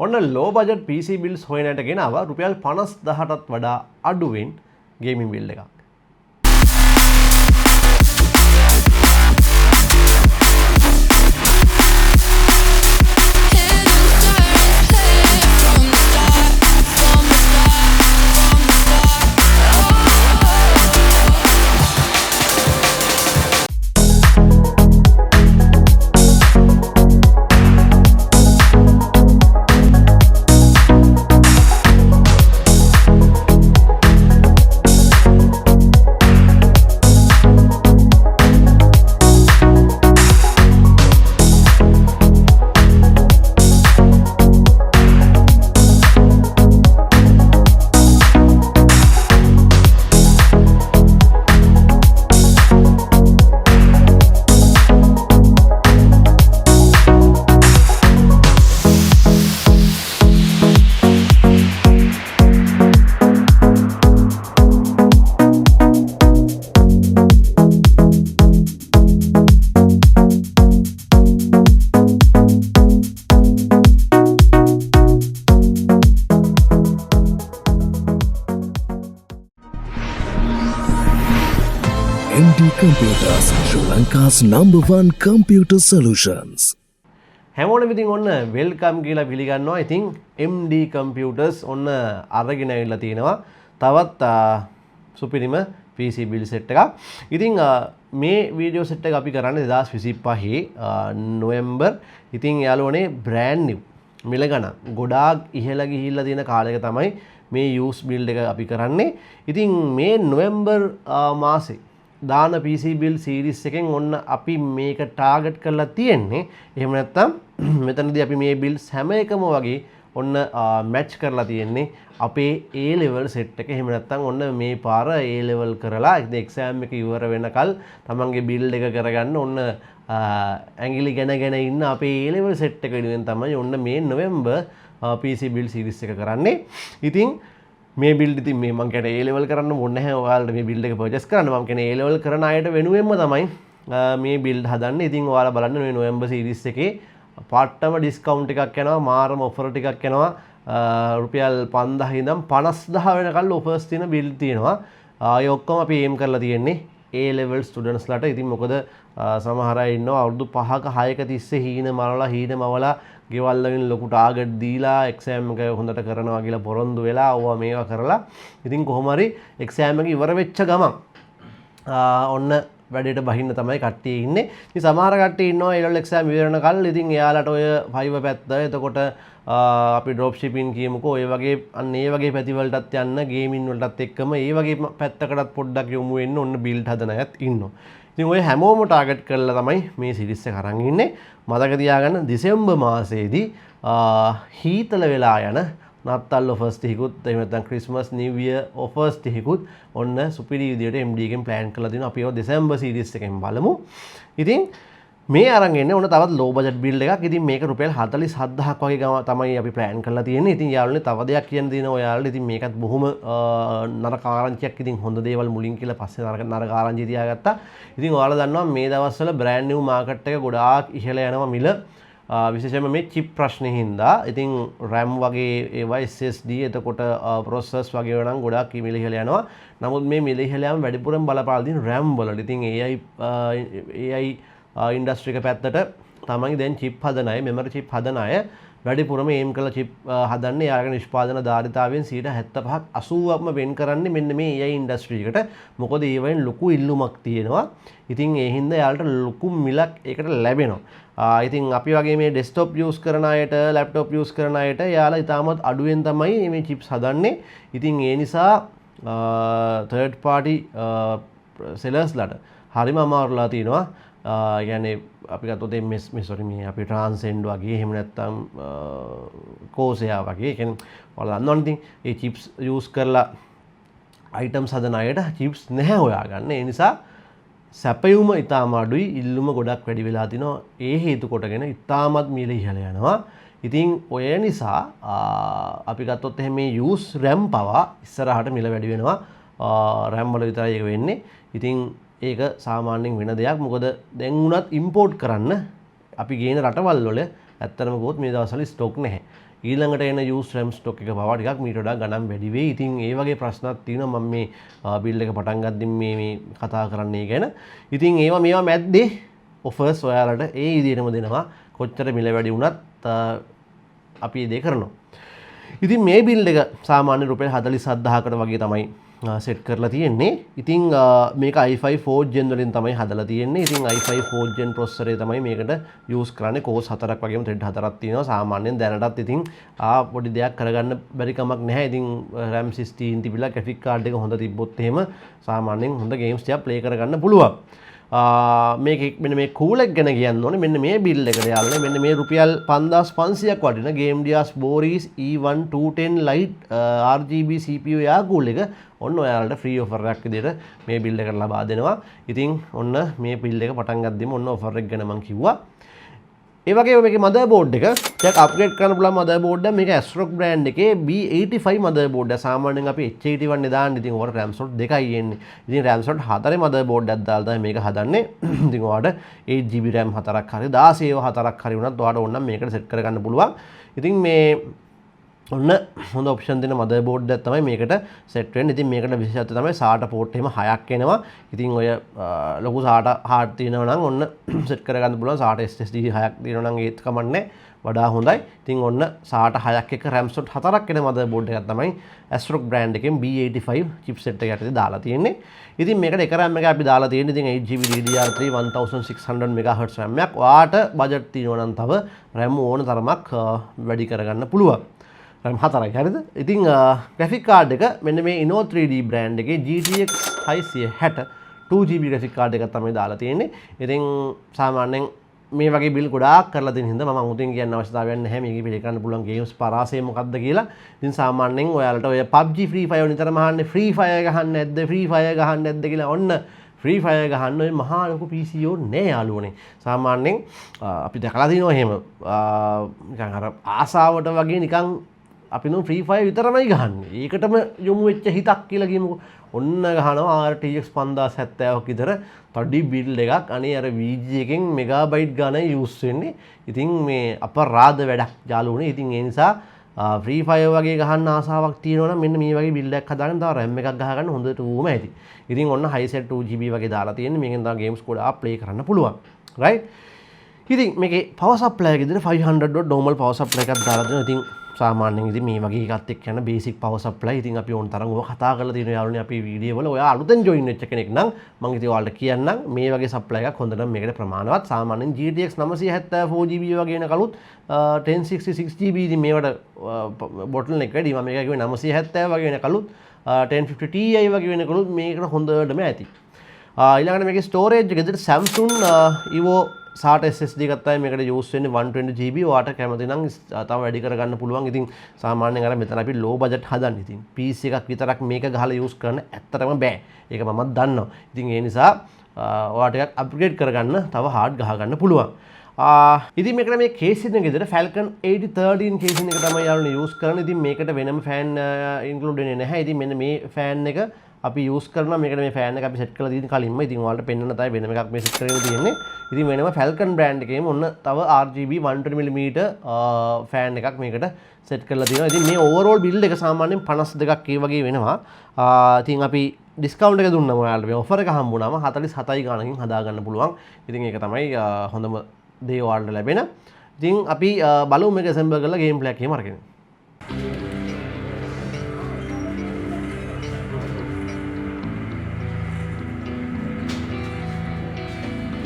ඔන්න low budget PC builds හොයනට ගෙනාවා රුපියල් 50000ටත් වඩා අඩුවෙන් gaming build එකක්. Computers, Sri Lanka's #1 computer solutions. හැමෝටම ඉතින් ඔන්න වෙල්කම් කියලා පිළිගන්නවා. ඉතින් MD Computers ඔන්න අරගෙන ඇවිල්ලා තිනවා. තවත් සුපිරිම PC build set එකක්. ඉතින් මේ වීඩියෝ set එක අපි කරන්නේ 2025 නොවැම්බර්. ඉතින් යාළුවනේ brand new මිල ගණන් ගොඩාක් ඉහළ ගිහිල්ලා තියෙන කාලයක තමයි මේ use build එක අපි කරන්නේ. ඉතින් මේ නොවැම්බර් මාසේ දාන PC build series එකෙන් ඔන්න අපි මේක ටාගට් කරලා තියෙන්නේ. එහෙම නැත්නම් මෙතනදී අපි මේ builds හැම එකම වගේ ඔන්න මැච් කරලා තියෙන්නේ අපේ A level set එක. එහෙම නැත්නම් ඔන්න මේ පාර A level කරලා exam එක ඉවර වෙනකල් තමන්ගේ build එක කරගන්න ඔන්න ඇඟිලි ගැනගෙන ඉන්න අපේ A level set එක වෙනුවෙන් තමයි ඔන්න මේ නොවැම්බර් PC build series එක කරන්නේ. ඉතින් මේ build ඉතින් මේ මම කියන්නේ A level කරන්න ඕනේ නැහැ. ඔයාලට මේ build එක purchase කරන්න මම කියන්නේ A level කරන අයට වෙනුවෙන්ම තමයි මේ build හදන්නේ. ඉතින් ඔයාලා බලන්න මේ November series එකේ පාටම discount එකක් යනවා, මාරම offer ටිකක් යනවා. රුපියල් 5000 ඉඳන් 50000 වෙනකල් offers තියෙන build තියෙනවා. ඒ ඔක්කොම අපි aim කරලා තියෙන්නේ A level students ලට. ඉතින් මොකද සමහර අය ඉන්නවා අවුරුදු 5ක 6ක තිස්සේ හීන මවලා ගෙවල් වලින් ලොකු ටාගට් දීලා එක්සෑම් එක හොඳට කරනවා කියලා පොරොන්දු වෙලා ඕවා මේවා කරලා ඉතින් කොහොම හරි එක්සෑම් එක ඉවර වෙච්ච ගමන් ඔන්න වැඩේට බහින්න තමයි කට්ටිය ඉන්නේ. ඉතින් සමහර කට්ටිය ඉන්නවා ඒ level එක්සෑම් ඉවර වෙනකල් ඉතින් එයාලට ඔය Fiverr පැත්ත එතකොට අපි drop shipping කියමුකෝ ඔය වගේ අන්න ඒ වගේ පැති වලටත් යන්න ගේමින් වලටත් එක්කම ඒ වගේ පැත්තකටත් පොඩ්ඩක් යොමු වෙන්න ඔන්න build හදන අයත් ඉන්නවා. ඉතින් ඔය හැමෝම ටාගට් කරලා තමයි මේ සිරිස් එක අරන් ඉන්නේ. මතක තියාගන්න දෙසැම්බර් මාසයේදී හීතල වෙලා යන නත්තල් ඔෆර්ස් ටිකුත් එහෙම නැත්නම් ක්‍රිස්මස් නිව් ඉයර් ඔෆර්ස් ටිකුත් ඔන්න සුපිරි විදියට MD එකෙන් ප්ලෑන් කරලා දෙනවා. අපි ඒක දෙසැම්බර් සීරීස් එකෙන් බලමු. ඉතින් මේ අරන් එන්නේ ඔන්න තවත් low budget build එකක්. ඉතින් මේක රුපියල් 47000ක් වගේ තමයි අපි ප්ලෑන් කරලා තියෙන්නේ. ඉතින් යාළුවනේ තව දෙයක් කියන්න තියෙනවා ඔයාලට. ඉතින් මේකත් බොහොම නරක ආරංචියක්. ඉතින් හොඳ දේවල් මුලින් කියලා පස්සේ නරක ආරංචි තියාගත්තා. ඉතින් ඔයාලා දන්නවා මේ දවස්වල brand new market එක ගොඩාක් ඉහළ යනවා මිල. විශේෂයෙන්ම මේ chip ප්‍රශ්නේ හින්දා. ඉතින් RAM වගේ ඒවා SSD එතකොට processors වගේ ඒවා නම් ගොඩාක් මිල ඉහළ යනවා. නමුත් මේ මිල ඉහළ යාම වැඩිපුරම බලපාලා තියෙන RAM වලට. ඉතින් AI ඉන්ඩස්ට්‍රි එක පැත්තට තමයි දැන් chip හදන අය, memory chip හදන අය වැඩිපුරම aim කරලා chip හදන්නේ. යාගේ නිෂ්පාදන ධාරිතාවයෙන් 75ක් 80ක්ම වෙන් කරන්නේ මෙන්න මේ AI ඉන්ඩස්ට්‍රි එකට. මොකද ඒ වයින් ලොකු ඉල්ලුමක් තියෙනවා. ඉතින් ඒ හින්දා යාලට ලොකු මිලක් ඒකට ලැබෙනවා. ඉතින් අපි වගේ මේ desktop use කරන අයට, laptop use කරන අයට යාලා ඉතාමත් අඩුවෙන් තමයි මේ chips හදන්නේ. ඉතින් ඒ නිසා third party sellers ලට හරිම අමාරුලා තියෙනවා. يعني අපි ගත්තොත් මේ සෝරි මේ අපි Transcend වගේ එහෙම නැත්නම් Corsair වගේ කියන්නේ ඔයාලා දන්නවනේ ඉතින් ඒ chips use කරලා items හදන අයට chips නැහැ හොයාගන්න. ඒ නිසා සැපයුම ඉතාම අඩුයි, ඉල්ලුම ගොඩක් වැඩි වෙලා තිනවා. ඒ හේතු කොටගෙන ඉතාමත් මිල ඉහළ යනවා. ඉතින් ඔය නිසා අපි ගත්තොත් එහෙනම් මේ use RAM පවා ඉස්සරහට මිල වැඩි වෙනවා. RAM වල විතරයි ඒක වෙන්නේ. ඉතින් ඒක සාමාන්‍යයෙන් වෙන දෙයක්. මොකද දැන් උනත් ඉම්පෝට් කරන්න අපි ගේන රටවල් වල ඇත්තටම ගොත් මේ දවස්වල ස්ටොක් නැහැ. ඊළඟට එන used RAM stock එක පවා ටිකක් මීට වඩා ගණන් වැඩි වෙයි. ඉතින් ඒ වගේ ප්‍රශ්නක් තියෙනවා මම මේ බිල්ඩ් එක පටන් ගද්දී මේ කතා කරන්නේ ගැන. ඉතින් මේවා මැද්දේ offers ඔයාලට ඒ විදිහටම දෙනවා. කොච්චර මිල වැඩි වුණත් අපි ඒ දේ කරනවා. ඉතින් මේ බිල්ඩ් එක සාමාන්‍ය රුපියල් 47000කට වගේ තමයි සෙට් කරලා තියෙන්නේ. ඉතින් මේක i5 4th gen වලින් තමයි හදලා තියෙන්නේ. ඉතින් i5 4th gen processor එක තමයි මේකට use කරන්නේ. cores 4ක් වගේම thread 4ක් තියෙනවා. සාමාන්‍යයෙන් දැනටත් ඉතින් පොඩි දෙයක් කරගන්න බැරි කමක් නැහැ. ඉතින් RAM 16 තිබිලා graphic card එක හොඳ තිබ්බොත් එහෙම සාමාන්‍යයෙන් හොඳ games ටිකක් play කරගන්න පුළුවන්. මේක මෙන්න මේ කූල් එක ගැන කියන්න ඕනේ. මෙන්න මේ බිල් එකට යාළුවනේ මෙන්න මේ රුපියල් 5500ක් වටින Game Dias Boris E1 210 Lite RGB CPU යා කූල් එක ඔන්න ඔයාලට ෆ්‍රී ඔෆර් එකක් විදිහට මේ බිල් එකට ලබා දෙනවා. ඉතින් ඔන්න මේ බිල් එක පටන් ගද්දිම ඔන්න ඔෆර් එක ගැන මම කිව්වා. ඒ වගේම මේකේ මදර්බෝඩ් එක ටිකක් අප්ග්‍රේඩ් කරන්න පුළුවන් මදර්බෝඩ් එක. මේක ASRock brand එකේ B85 මදර්බෝඩ් එක. සාමාන්‍යයෙන් අපි H81 නේ දාන්නේ. ඉතින් ඔයාලට RAM slot දෙකයි එන්නේ. ඉතින් RAM slot 4 මදර්බෝඩ් එකක් දාලා තමයි මේක හදන්නේ. ඉතින් ඔයාලට 8GB RAM 4ක් හරි 16 4ක් හරි වුණත් ඔයාලට ඕන නම් මේකට සෙට් කරගන්න පුළුවන්. ඉතින් මේ ඔන්න හොඳ ඔප්ෂන් දෙන මදර්බෝඩ් එකක් තමයි මේකට සෙට් වෙන්නේ. ඉතින් මේකට විශේෂත්වය තමයි SATA port එහෙම 6ක් එනවා. ඉතින් ඔය ලොකු SATA hard තියෙනවා නම් ඔන්න සෙට් කරගන්න පුළුවන්. SATA SSD 6ක් තියෙනවා නම් ඒත් කමන්නේ වඩා හොඳයි. ඉතින් ඔන්න SATA 6ක් එක RAM slot 4ක් එන මදර්බෝඩ් එකක් තමයි ASRock brand එකෙන් B85 chipset එක යටතේ දාලා තියෙන්නේ. ඉතින් මේකට එක RAM එක අපි දාලා තියෙන්නේ ඉතින් 8GB DDR3 1600 MHz RAM එකක්. ඔයාට බජට් තියෙනවා නම් තව RAM ඕන තරමක් වැඩි කරගන්න පුළුවන්. RAM 4යි හරිද? ඉතින් graphic card එක මෙන්න මේ Inno 3D brand එකේ GTX 660 2GB graphic card එකක් තමයි දාලා තියෙන්නේ. ඉතින් සාමාන්‍යයෙන් මේ වගේ බිල් ගොඩාක් කරලා තියෙන හින්දා මම අමුතුවෙන් කියන්න අවශ්‍යතාවයක් නැහැ මේකේ පිළි කරන්න පුළුවන් games පරාසය මොකක්ද කියලා. ඉතින් සාමාන්‍යයෙන් ඔයාලට ඔය PUBG Free Fire නිතරම අහන්නේ Free Fire ගහන්න නැද්ද Free Fire ගහන්න නැද්ද කියලා. ඔන්න Free Fire ගහන්න ඔය මහා ලොකු PC ඕනේ නෑ යාළුවනේ. සාමාන්‍යයෙන් අපි දැකලා තියෙනවා එහෙම නිකන් අර ආසාවට වගේ නිකන් අපි නෝ Free Fire විතරමයි ගහන්නේ. ඒකටම යොමු වෙච්ච හිතක් කියලා කියමුකෝ. ඔන්න ගහනවා RTX 5070ක් විතර තඩි බිල්ඩ් එකක්. අනේ අර VGA එකෙන් මෙගාබයිට් ගණන් යූස් වෙන්නේ. ඉතින් මේ අපරාධ වැඩක් යාළුවනේ. ඉතින් ඒ නිසා Free Fire වගේ ගහන්න ආසාවක් තියෙනවා නම් මෙන්න මේ වගේ බිල්ඩ් එකක් හදාගෙන තව RAM එකක් ගහගන්න හොඳට ඌම ඇති. ඉතින් ඔන්න high set 2GB වගේ දාලා තියෙන්නේ. මේකෙන් තව games ගොඩාක් play කරන්න පුළුවන්. right? ඉතින් මේකේ power supply එක විදිහට 500 watt normal power supply එකක් දාලා දෙනවා. ඉතින් සාමාන්‍යයෙන් ඉතින් මේ වගේ එකත් එක්ක යන බේසික් පවර් සප්ලයි. ඉතින් අපි ඕන තරම් ඔය කතා කරලා තියෙනවා යාළුවනේ අපේ වීඩියෝ වල. ඔයා අලුතෙන් ජොයින් වෙච්ච කෙනෙක් නම් මම ඉතින් ඔයාලට කියන්නම් මේ වගේ සප්ලයි එකක් හොඳට මේකට ප්‍රමාණවත්. සාමාන්‍යයෙන් GTX 974GB වගේ වෙන කලුත් 1066GB ඉතින් මේවට බොටල් එක වැඩි. මම මේක කිව්වේ 970 වගේ වෙන කලුත් 1050 Ti වගේ වෙන කලුත් මේකට හොඳටම ඇති. ඊළඟට මේකේ ස්ටෝරේජ් එක විදිහට Samsung Evo SATA SSD එකක් තමයි මේකට යූස් වෙන්නේ 120GB. ඔයාට කැමති නම් තව වැඩි කරගන්න පුළුවන්. ඉතින් සාමාන්‍යයෙන් අර මෙතන අපි low budget හදන්නේ. ඉතින් PC එකක් විතරක් මේක ගහලා යූස් කරන්න ඇත්තටම බෑ. ඒක මමත් දන්නවා. ඉතින් ඒ නිසා ඔයාට ටිකක් අප්ග්‍රේඩ් කරගන්න තව hard ගහ ගන්න පුළුවන්. ඉතින් මේකට මේ කේසින් එක විදිහට Falcon 8013 කේසින් එක තමයි යාළුවනේ යූස් කරන්නේ. ඉතින් මේකට වෙනම fan include වෙන්නේ නැහැ. ඉතින් මෙන්න මේ fan එක අපි යූස් කරනවා. මේකට මේ ෆෑන් එක අපි සෙට් කරලා තියෙන කලින්ම. ඉතින් ඔයාලට පෙන්වන්න තමයි වෙනම එකක් මේ සෙට් කරගෙන තියෙන්නේ. ඉතින් වෙනම Falcon brand එකේම ඔන්න තව RGB 120mm ෆෑන් එකක් මේකට සෙට් කරලා තියෙනවා. ඉතින් මේ overall build එක සාමාන්‍යයෙන් 52ක් ඒ වගේ වෙනවා. ඉතින් අපි ඩිස්කවුන්ට් එක දුන්නම ඔයාලට මේ ඔෆර් එක හම්බුනාම 47 ගානකින් හදා ගන්න පුළුවන්. ඉතින් ඒක තමයි හොඳම දේ ඔයාලට ලැබෙන. ඉතින් අපි බලමු මේක assemble කරලා game play එකේම අරගෙන.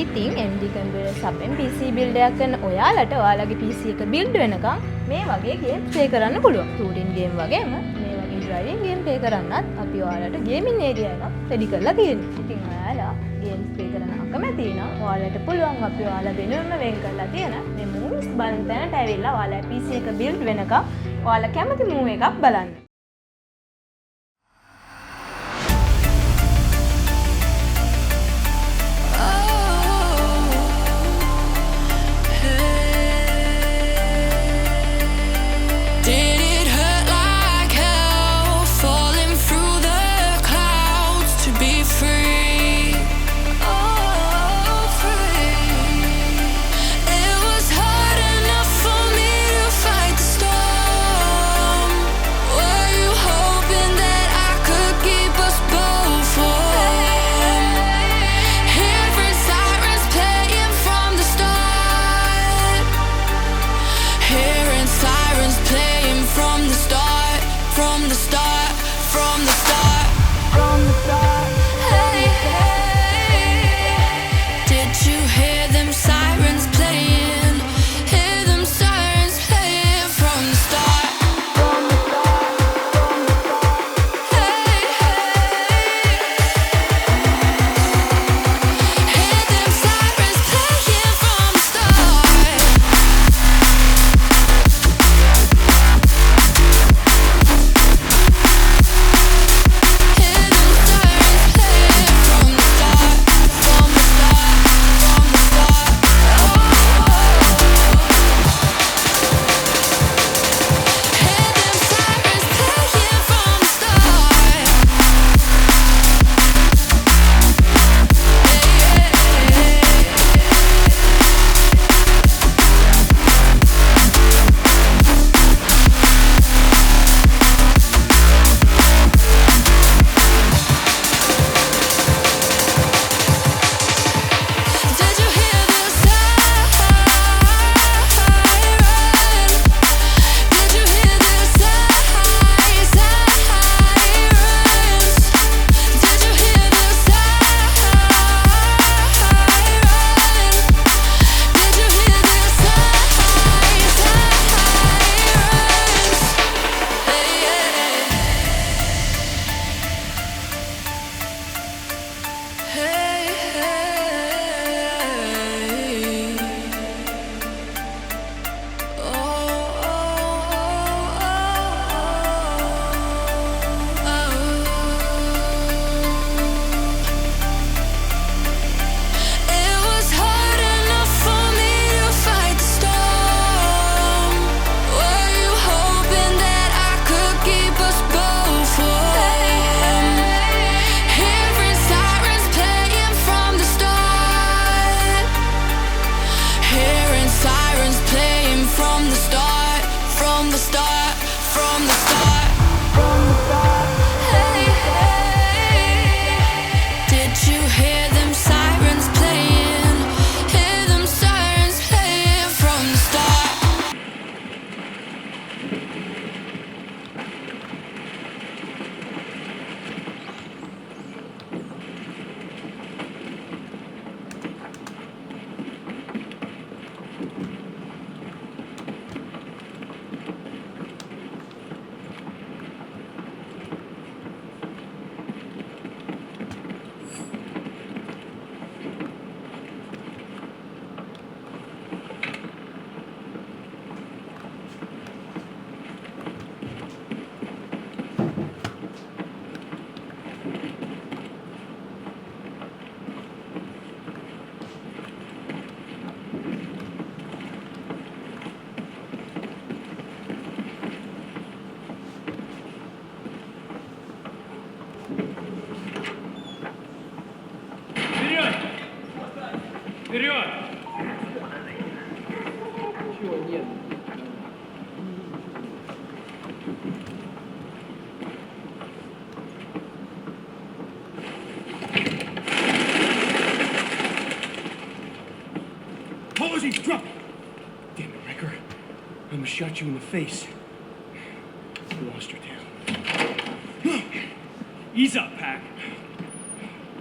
ඉතින් AMD කම්පියුටර් සබ්ෙන් PC build එකක් කරන ඔයාලට ඔයාලගේ PC එක build වෙනකම් මේ වගේ games play කරන්න පුළුවන්. shooting game වගේම මේ වගේ driving game play කරන්නත් අපි ඔයාලට gaming area එකක් ready කරලා තියෙනවා. ඉතින් ඔයාලා games play කරන අකමැති නම් ඔයාලට පුළුවන් අපි ඔයාලා වෙනුවෙන්ම වෙන් කරලා තියෙන මේ movies බලන තැනට ඇවිල්ලා ඔයාලා PC එක build වෙනකම් ඔයාලා කැමති movie එකක් බලන්න. It was hard enough for me to fight the storm. the start, from the start. Hey, hey, did you hear them sirens playing? Hear them sirens playing from the start. Вперед! Apologies, drop! Damn it, Wrecker. I almost shot you in the face. You lost your tail. Ease up, Pack.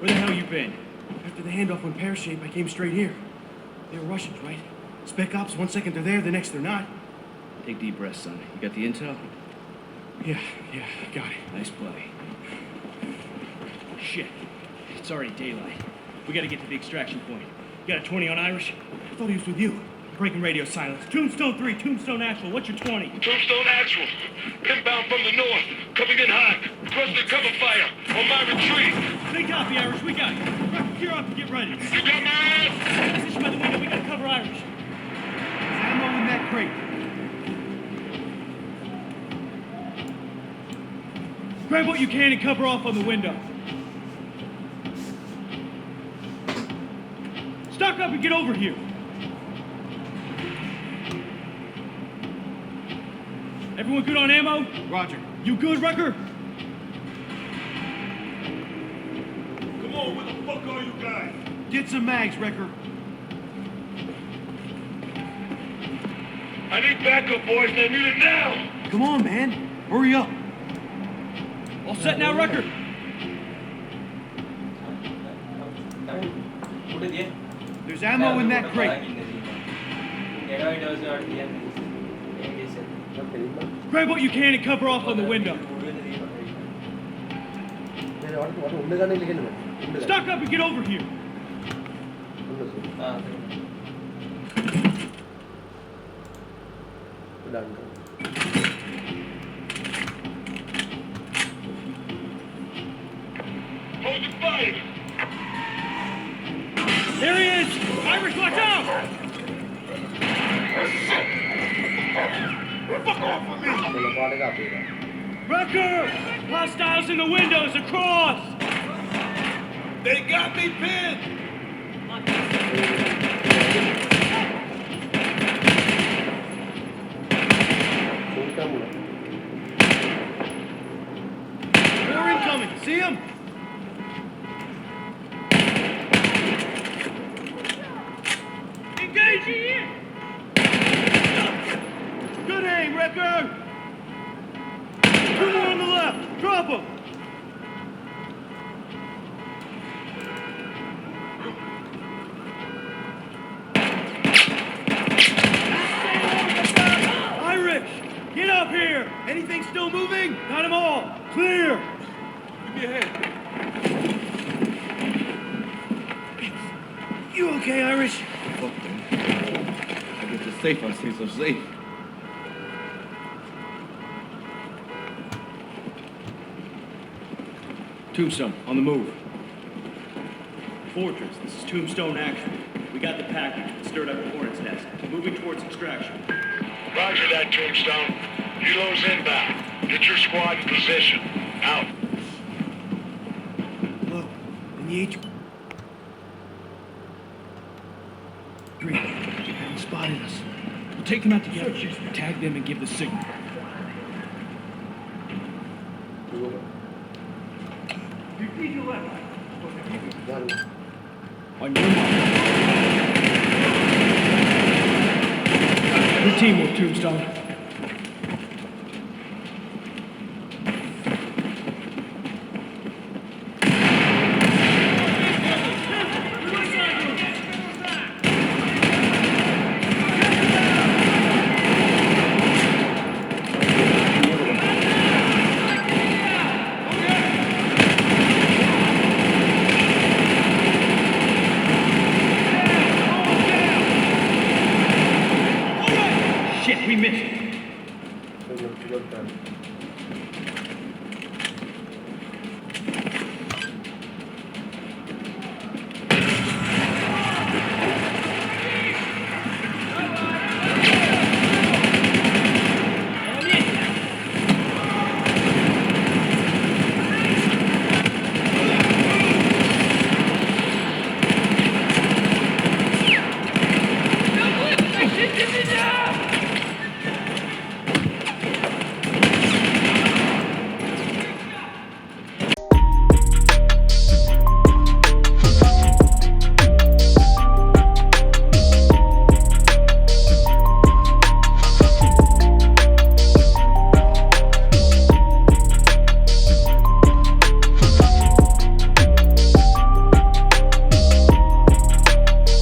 Where the hell you been? After the handoff went pear-shaped, I came straight here. They were Russians, right? Spec ops, 1 second they're there, the next they're not. Take deep breaths, son. You got the intel? Yeah, got it. Nice play. Shit. It's already daylight. We gotta get to the extraction point. You got a 20 on Irish? I thought he was with you. Breaking radio silence. Tombstone 3, Tombstone Actual. What's your 20? Tombstone Actual. Inbound from the north. Coming in hot. Requesting cover fire on my retreat. Big copy, Irish. We got you. Rock, gear up and get ready. You got my ass? Position by the window. We gotta cover Irish. There's ammo in that crate. Grab what you can and cover off on the window. Stock up and get over here. Everyone good on ammo? Roger. You good, Wrecker? Come on, where the fuck are you guys? Get some mags, Wrecker. I need backup, boys. I need it now. Come on, man. Hurry up. All set now, Wrecker? There's ammo in that crate. Grab what you can and cover off on the window. Stock up and get over here. Hold the fire. There he is! Irish, watch out! Fuck off of me. Wrecker! Hostiles in the windows across! They got me pinned. More incoming. See him? Engaging in! Good aim, Wrecker! Two more on the left! Drop them! Irish! Get up here! Anything still moving? Got them all! Clear! Give me a hand. You okay, Irish? Fuck them. I get to safe, I stay so safe. Tombstone, on the move. Fortress, this is Tombstone Action. We got the package. It stirred up a hornet's nest. Moving towards extraction. Roger that, Tombstone. Helo's inbound. Get your squad in position. Out. Look, in the H. Green. They spotted us. We'll take them out together. Tag them and give the signal. Repeat your left. On your mark. Your teamwork, Tombstone. Shit, we missed.